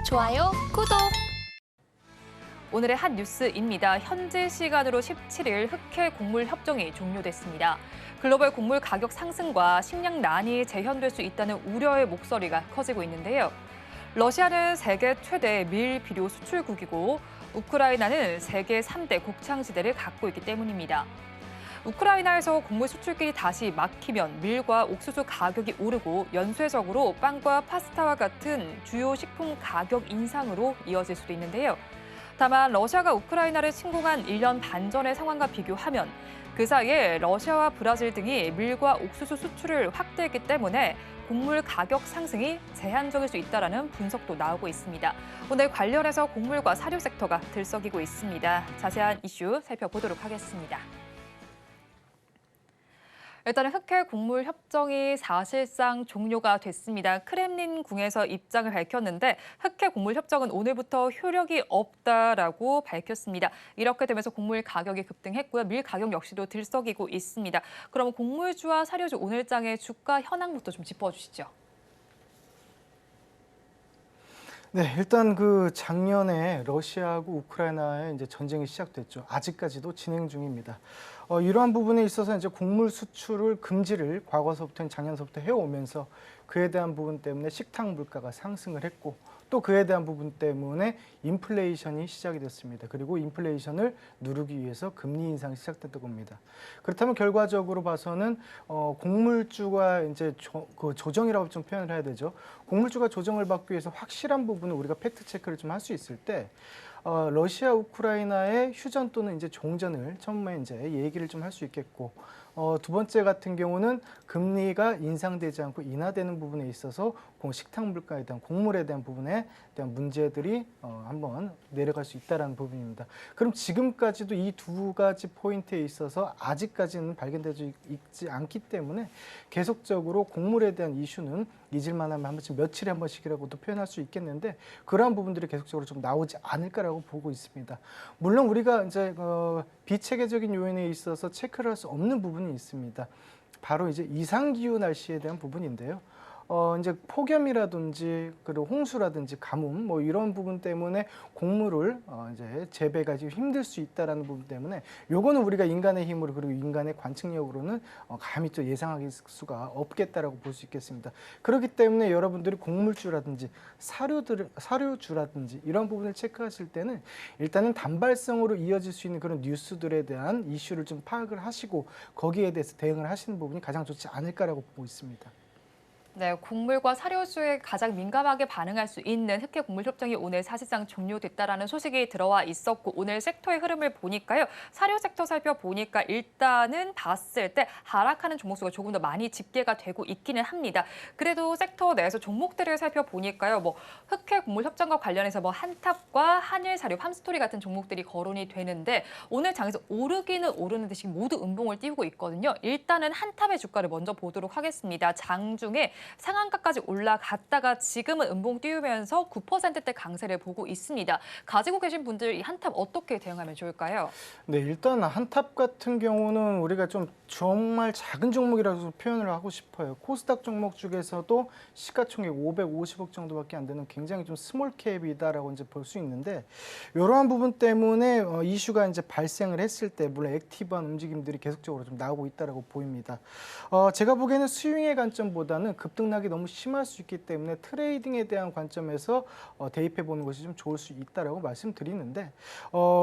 좋아요, 구독. 오늘의 한 뉴스입니다. 현지 시간으로 17일 흑해 곡물 협정이 종료됐습니다. 글로벌 곡물 가격 상승과 식량난이 재현될 수 있다는 우려의 목소리가 커지고 있는데요. 러시아는 세계 최대 밀 비료 수출국이고 우크라이나는 세계 3대 곡창지대를 갖고 있기 때문입니다. 우크라이나에서 곡물 수출길이 다시 막히면 밀과 옥수수 가격이 오르고 연쇄적으로 빵과 파스타와 같은 주요 식품 가격 인상으로 이어질 수도 있는데요. 다만 러시아가 우크라이나를 침공한 1년 반 전의 상황과 비교하면 그 사이에 러시아와 브라질 등이 밀과 옥수수 수출을 확대했기 때문에 곡물 가격 상승이 제한적일 수 있다는 분석도 나오고 있습니다. 오늘 관련해서 곡물과 사료 섹터가 들썩이고 있습니다. 자세한 이슈 살펴보도록 하겠습니다. 일단은 흑해 곡물 협정이 사실상 종료가 됐습니다. 크렘린궁에서 입장을 밝혔는데 흑해 곡물 협정은 오늘부터 효력이 없다라고 밝혔습니다. 이렇게 되면서 곡물 가격이 급등했고요. 밀 가격 역시도 들썩이고 있습니다. 그럼 곡물주와 사료주 오늘장의 주가 현황부터 좀 짚어주시죠. 네, 일단 작년에 러시아하고 우크라이나의 이제 전쟁이 시작됐죠. 아직까지도 진행 중입니다. 이러한 부분에 있어서 이제 곡물 수출을 금지를 과거서부터 작년서부터 해오면서 그에 대한 부분 때문에 식탁 물가가 상승을 했고 또 그에 대한 부분 때문에 인플레이션이 시작이 됐습니다. 그리고 인플레이션을 누르기 위해서 금리 인상이 시작됐던 겁니다. 그렇다면 결과적으로 봐서는 곡물주가 이제 조정이라고 좀 표현을 해야 되죠. 곡물주가 조정을 받기 위해서 확실한 부분을 우리가 팩트 체크를 좀 할 수 있을 때 러시아 우크라이나의 휴전 또는 이제 종전을 처음에 이제 얘기를 좀 할 수 있겠고 두 번째 같은 경우는 금리가 인상되지 않고 인하되는 부분에 있어서 식탁 물가에 대한 곡물에 대한 부분에 대한 문제들이 한번 내려갈 수 있다는 부분입니다. 그럼 지금까지도 이 두 가지 포인트에 있어서 아직까지는 발견되지 있지 않기 때문에 계속적으로 곡물에 대한 이슈는 잊을만하면 한 번씩 며칠에 한 번씩이라고도 표현할 수 있겠는데 그러한 부분들이 계속적으로 좀 나오지 않을까라고 보고 있습니다. 물론 우리가 이제 비체계적인 요인에 있어서 체크를 할 수 없는 부분이 있습니다. 바로 이제 이상기후 날씨에 대한 부분인데요. 이제 폭염이라든지 그리고 홍수라든지 가뭄 뭐 이런 부분 때문에 곡물을 이제 재배가 좀 힘들 수 있다라는 부분 때문에 요거는 우리가 인간의 힘으로 그리고 인간의 관측력으로는 감히 또 예상할 수가 없겠다라고 볼 수 있겠습니다. 그렇기 때문에 여러분들이 곡물주라든지 사료주라든지 이런 부분을 체크하실 때는 일단은 단발성으로 이어질 수 있는 그런 뉴스들에 대한 이슈를 좀 파악을 하시고 거기에 대해서 대응을 하시는 부분이 가장 좋지 않을까라고 보고 있습니다. 네, 곡물과 사료주에 가장 민감하게 반응할 수 있는 흑해 곡물 협정이 오늘 사실상 종료됐다라는 소식이 들어와 있었고 오늘 섹터의 흐름을 보니까요. 사료 섹터 살펴보니까 일단은 봤을 때 하락하는 종목수가 조금 더 많이 집계가 되고 있기는 합니다. 그래도 섹터 내에서 종목들을 살펴보니까요. 흑해 곡물 협정과 관련해서 한탑과 한일사료, 팜스토리 같은 종목들이 거론이 되는데 오늘 장에서 오르기는 오르는 듯이 모두 음봉을 띄우고 있거든요. 일단은 한탑의 주가를 먼저 보도록 하겠습니다. 장중에 상한가까지 올라갔다가 지금은 음봉 띄우면서 9%대 강세를 보고 있습니다. 가지고 계신 분들 이 한탑 어떻게 대응하면 좋을까요? 네, 일단 한탑 같은 경우는 우리가 좀 정말 작은 종목이라고 표현을 하고 싶어요. 코스닥 종목 중에서도 시가총액 550억 정도밖에 안 되는 굉장히 좀 스몰 캡이다라고 이제 볼 수 있는데 이러한 부분 때문에 이슈가 이제 발생을 했을 때 물론 액티브한 움직임들이 계속적으로 좀 나오고 있다라고 보입니다. 제가 보기에는 스윙의 관점보다는 급등락이 너무 심할 수 있기 때문에 트레이딩에 대한 관점에서 대입해 보는 것이 좀 좋을 수 있다라고 말씀드리는데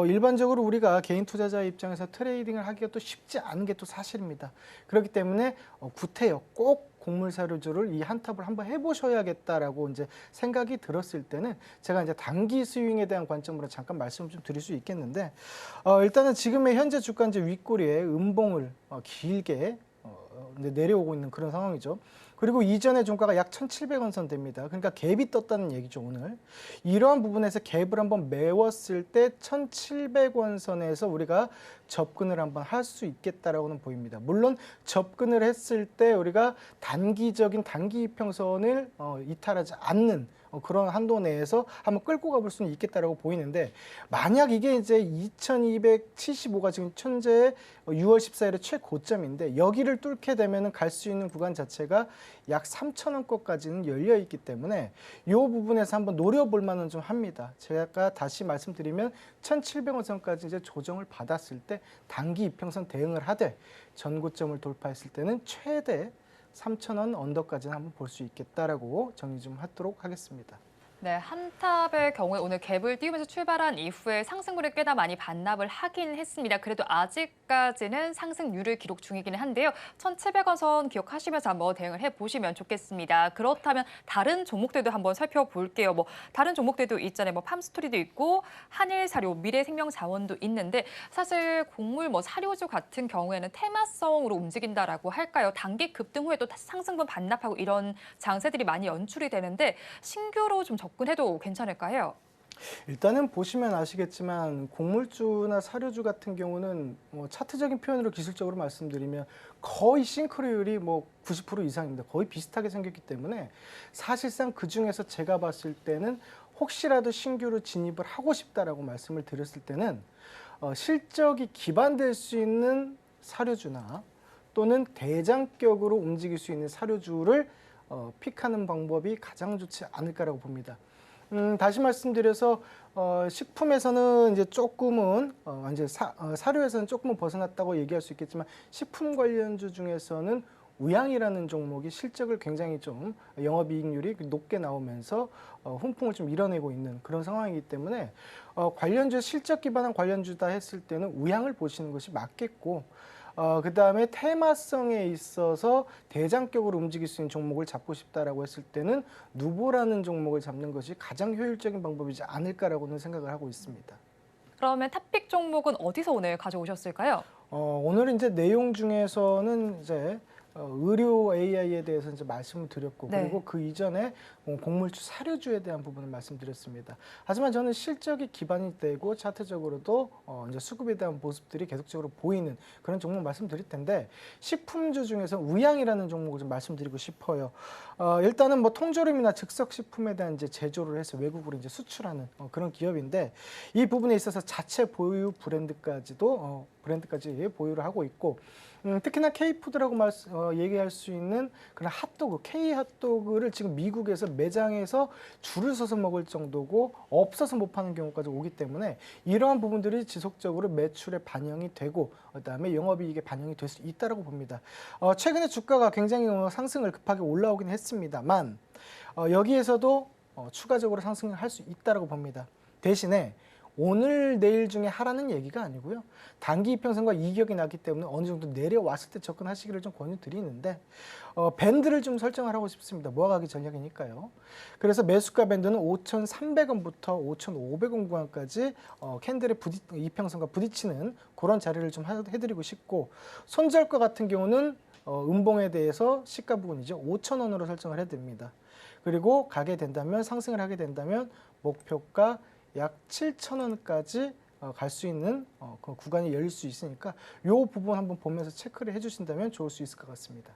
일반적으로 우리가 개인 투자자의 입장에서 트레이딩을 하기가 또 쉽지 않은 게 또 사실입니다. 그렇기 때문에 구태여 꼭 곡물 사료주를 이 한탑을 한번 해보셔야겠다라고 이제 생각이 들었을 때는 제가 이제 단기 스윙에 대한 관점으로 잠깐 말씀을 좀 드릴 수 있겠는데 일단은 지금의 현재 주가 이제 윗꼬리에 음봉을 길게 내려오고 있는 그런 상황이죠. 그리고 이전의 종가가 약 1,700원 선 됩니다. 그러니까 갭이 떴다는 얘기죠, 오늘. 이러한 부분에서 갭을 한번 메웠을 때 1,700원 선에서 우리가 접근을 한번 할 수 있겠다라고는 보입니다. 물론 접근을 했을 때 우리가 단기적인 단기 이평선을 이탈하지 않는 그런 한도 내에서 한번 끌고 가볼 수는 있겠다라고 보이는데 만약 이게 이제 2275가 지금 현재 6월 14일의 최고점인데 여기를 뚫게 되면은 갈 수 있는 구간 자체가 약 3,000원권까지는 열려 있기 때문에 이 부분에서 한번 노려볼 만은 좀 합니다. 제가 다시 말씀드리면 1,700원 선까지 이제 조정을 받았을 때 단기 이평선 대응을 하되 전고점을 돌파했을 때는 최대 3,000원 언더까지는 한번 볼 수 있겠다라고 정리 좀 하도록 하겠습니다. 네, 한탑의 경우에 오늘 갭을 띄우면서 출발한 이후에 상승물을 꽤나 많이 반납을 하긴 했습니다. 그래도 아직까지는 상승률을 기록 중이기는 한데요. 1,700원 선 기억하시면서 한번 대응을 해보시면 좋겠습니다. 그렇다면 다른 종목들도 한번 살펴볼게요. 뭐 다른 종목들도 있잖아요. 뭐 팜스토리도 있고 한일사료, 미래생명자원도 있는데 사실 곡물 뭐 사료주 같은 경우에는 테마성으로 움직인다라고 할까요? 단기 급등 후에 또 상승분 반납하고 이런 장세들이 많이 연출이 되는데 신규로 좀 접근해도 괜찮을까요? 일단은 보시면 아시겠지만 곡물주나 사료주 같은 경우는 차트적인 표현으로 기술적으로 말씀드리면 거의 싱크로율이 뭐 90% 이상입니다. 거의 비슷하게 생겼기 때문에 사실상 그 중에서 제가 봤을 때는 혹시라도 신규로 진입을 하고 싶다라고 말씀을 드렸을 때는 실적이 기반될 수 있는 사료주나 또는 대장격으로 움직일 수 있는 사료주를 픽하는 방법이 가장 좋지 않을까라고 봅니다. 다시 말씀드려서 식품에서는 이제 조금은 이제 사료에서는 조금은 벗어났다고 얘기할 수 있겠지만 식품 관련주 중에서는 우양이라는 종목이 실적을 굉장히 좀 영업이익률이 높게 나오면서 훈풍을 좀 이뤄내고 있는 그런 상황이기 때문에 관련주 실적 기반한 관련주다 했을 때는 우양을 보시는 것이 맞겠고 그 다음에 테마성에 있어서 대장격으로 움직일 수 있는 종목을 잡고 싶다라고 했을 때는 누보라는 종목을 잡는 것이 가장 효율적인 방법이지 않을까라고는 생각을 하고 있습니다. 그러면 탑픽 종목은 어디서 오늘 가져오셨을까요? 오늘은 이제 내용 중에서는 이제 의료 AI에 대해서 이제 말씀을 드렸고 네. 그리고 그 이전에 곡물주, 사료주에 대한 부분을 말씀드렸습니다. 하지만 저는 실적이 기반이 되고 차트적으로도 이제 수급에 대한 모습들이 계속적으로 보이는 그런 종목 말씀드릴 텐데 식품주 중에서 우양이라는 종목을 좀 말씀드리고 싶어요. 일단은 뭐 통조림이나 즉석식품에 대한 이제 제조를 해서 외국으로 이제 수출하는 그런 기업인데 이 부분에 있어서 자체 보유 브랜드까지 보유를 하고 있고 특히나 K푸드라고 얘기할 수 있는 그런 핫도그, K 핫도그를 지금 미국에서 매장에서 줄을 서서 먹을 정도고 없어서 못 파는 경우까지 오기 때문에 이러한 부분들이 지속적으로 매출에 반영이 되고 그다음에 영업이익에 반영이 될 수 있다고 봅니다. 최근에 주가가 굉장히 상승을 급하게 올라오긴 했습니다만 여기에서도 추가적으로 상승을 할 수 있다고 봅니다. 대신에 오늘 내일 중에 하라는 얘기가 아니고요. 단기 이평선과 이격이 났기 때문에 어느 정도 내려왔을 때 접근하시기를 좀 권유드리는데 밴드를 좀 설정을 하고 싶습니다. 모아가기 전략이니까요. 그래서 매수가 밴드는 5,300원부터 5,500원 구간까지 캔들의 이평선과 부딪히는 그런 자리를 좀 해드리고 싶고 손절가 같은 경우는 음봉에 대해서 시가 부분이죠. 5,000원으로 설정을 해드립니다. 그리고 가게 된다면 상승을 하게 된다면 목표가 약 7,000원까지 갈 수 있는 그 구간이 열릴 수 있으니까 이 부분 한번 보면서 체크를 해주신다면 좋을 수 있을 것 같습니다.